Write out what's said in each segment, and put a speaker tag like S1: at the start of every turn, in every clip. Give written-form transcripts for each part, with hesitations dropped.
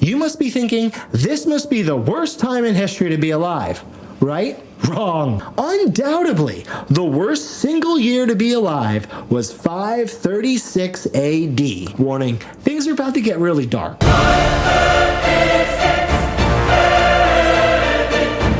S1: You must be thinking, this must be the worst time in history to be alive, right? Wrong. Undoubtedly, the worst single year to be alive was 536 AD. Warning, things are about to get really dark.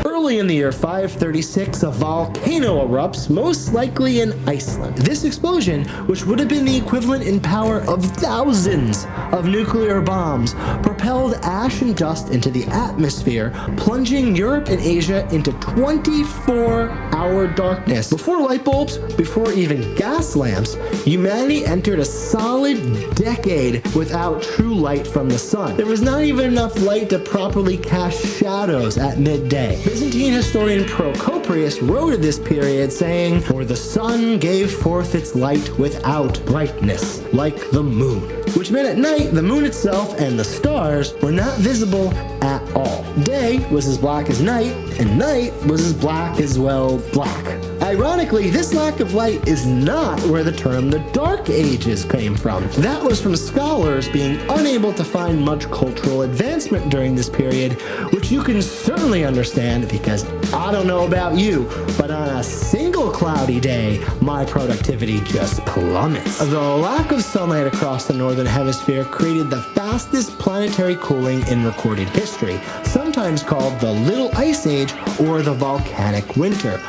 S1: Early in the year 536, a volcano erupts, most likely in Iceland. This explosion, which would have been the equivalent in power of thousands of nuclear bombs, propelled ash and dust into the atmosphere, plunging Europe and Asia into 24-hour darkness. Before light bulbs, before even gas lamps, humanity entered a solid decade without true light from the sun. There was not even enough light to properly cast shadows at midday. Byzantine historian Procopius wrote of this period saying, "For the sun gave forth its light without brightness, like the moon," which meant at night the moon itself and the stars were not visible at all. Day was as black as night, and night was as black as, well, black. Ironically, this lack of light is not where the term the Dark Ages came from. That was from scholars being unable to find much cultural advancement during this period, which you can certainly understand because I don't know about you, but on a single cloudy day, my productivity just plummets. The lack of sunlight across the northern hemisphere created the fastest planetary cooling in recorded history, sometimes called the Little Ice Age or the Volcanic Winter.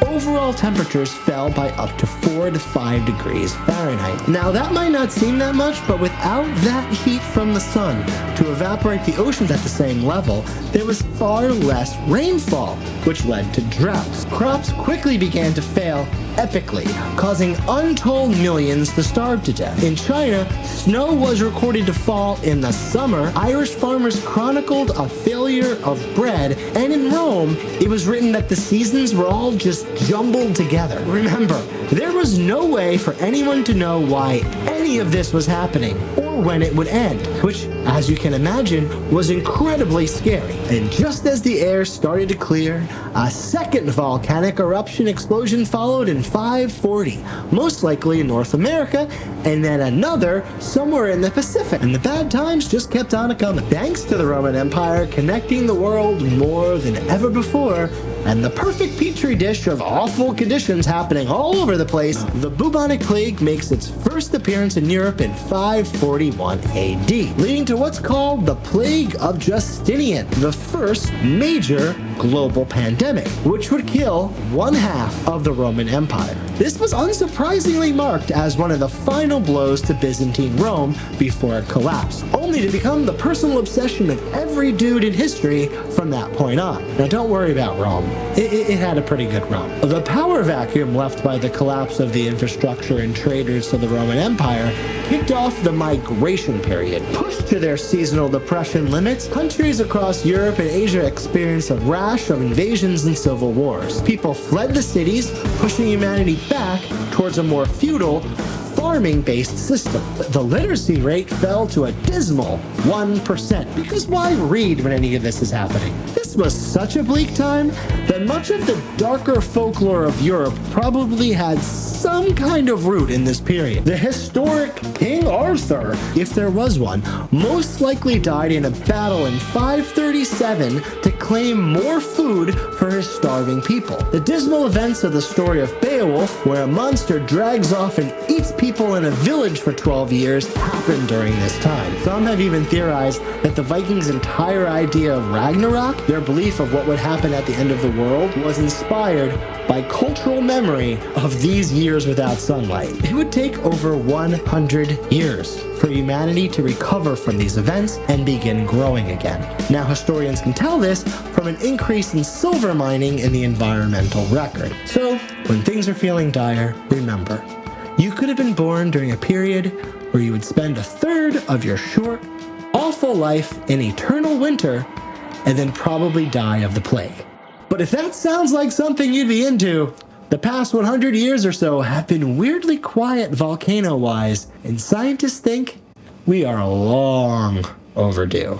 S1: Overall temperatures fell by up to 4 to 5 degrees Fahrenheit. Now that might not seem that much, but without that heat from the sun to evaporate the oceans at the same level, there was far less rainfall, which led to droughts. Crops quickly began to fail epically, causing untold millions to starve to death. In China, snow was recorded to fall in the summer. Irish farmers chronicled a failure of bread, and in Rome, it was written that the seasons were all just jumbled together. Remember, there was no way for anyone to know why any of this was happening or when it would end, which, as you can imagine, was incredibly scary. And just as the air started to clear, a second volcanic eruption explosion followed in 540, most likely in North America, and then another somewhere in the Pacific. And the bad times just kept on a-coming. Thanks to the Roman Empire connecting the world more than ever before, and the perfect petri dish of awful conditions happening all over the place, the bubonic plague makes its first appearance in Europe in 541 AD, leading to what's called the Plague of Justinian, the first major global pandemic, which would kill 1/2 of the Roman Empire. This was unsurprisingly marked as one of the final blows to Byzantine Rome before it collapsed, only to become the personal obsession of every dude in history from that point on. Now don't worry about Rome. It had a pretty good run. The power vacuum left by the collapse of the infrastructure and traders to the Roman Empire kicked off the migration period. Pushed to their seasonal depression limits, countries across Europe and Asia experienced a rash of invasions and civil wars. People fled the cities, pushing humanity back towards a more feudal, farming-based system. The literacy rate fell to a dismal 1%, because why read when any of this is happening? This was such a bleak time that much of the darker folklore of Europe probably had some kind of root in this period. The historic King Arthur, if there was one, most likely died in a battle in 537 to claim more food for his starving people. The dismal events of the story of Beowulf, where a monster drags off and eats people in a village for 12 years, happened during this time. Some have even theorized that the Vikings' entire idea of Ragnarok, their belief of what would happen at the end of the world, was inspired by cultural memory of these years without sunlight. It would take over 100 years for humanity to recover from these events and begin growing again. Now, historians can tell this from an increase in silver mining in the environmental record. So, when things are feeling dire, remember, you could have been born during a period where you would spend a third of your short, awful life in eternal winter and then probably die of the plague. But if that sounds like something you'd be into, the past 100 years or so have been weirdly quiet volcano-wise, and scientists think we are long overdue.